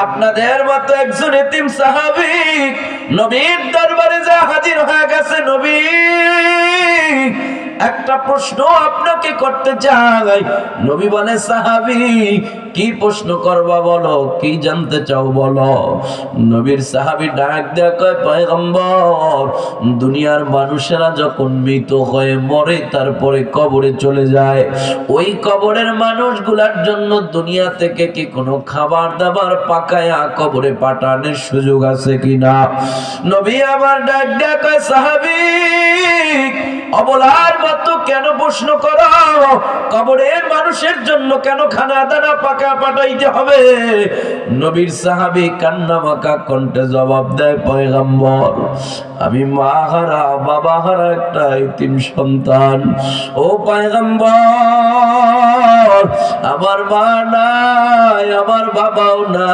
আপনাদের মতো একজন এতিম সাহাবী নবীর দরবারে যা হাজির হয়ে গেছে। নবী, একটা প্রশ্ন আপনাকে করতে চাই। নবী বলে, সাহাবী কি প্রশ্ন করবা বলো, কি জানতে চাও বলো। নবীর সাহাবী ডাক দেয়া কয়, পয়গম্বর, দুনিয়ার মানুষেরা যখন মৃত হয়ে মরে তারপরে কবরে চলে যায়, ওই কবরের মানুষগুলার জন্য দুনিয়া থেকে কি কোনো খাবার দাবার পাকায়া কবরে পাঠানোর সুযোগ আছে কিনা? নবী আমার ডাক দেয়া কয়, সাহাবী অবলার মতো কেন প্রশ্ন করো? কবরের মানুষের জন্য কেন খানা দানা পাকা পাঠাইতে হবে? নবীর সাহাবী কান্না মাখা কণ্ঠে জবাব দেয়, পয়গম্বর, আমি মা হারা বাবা হারা একটা এতিম সন্তান। ও পয়গম্বর, আমার মা নাই, আমার বাবাও নাই।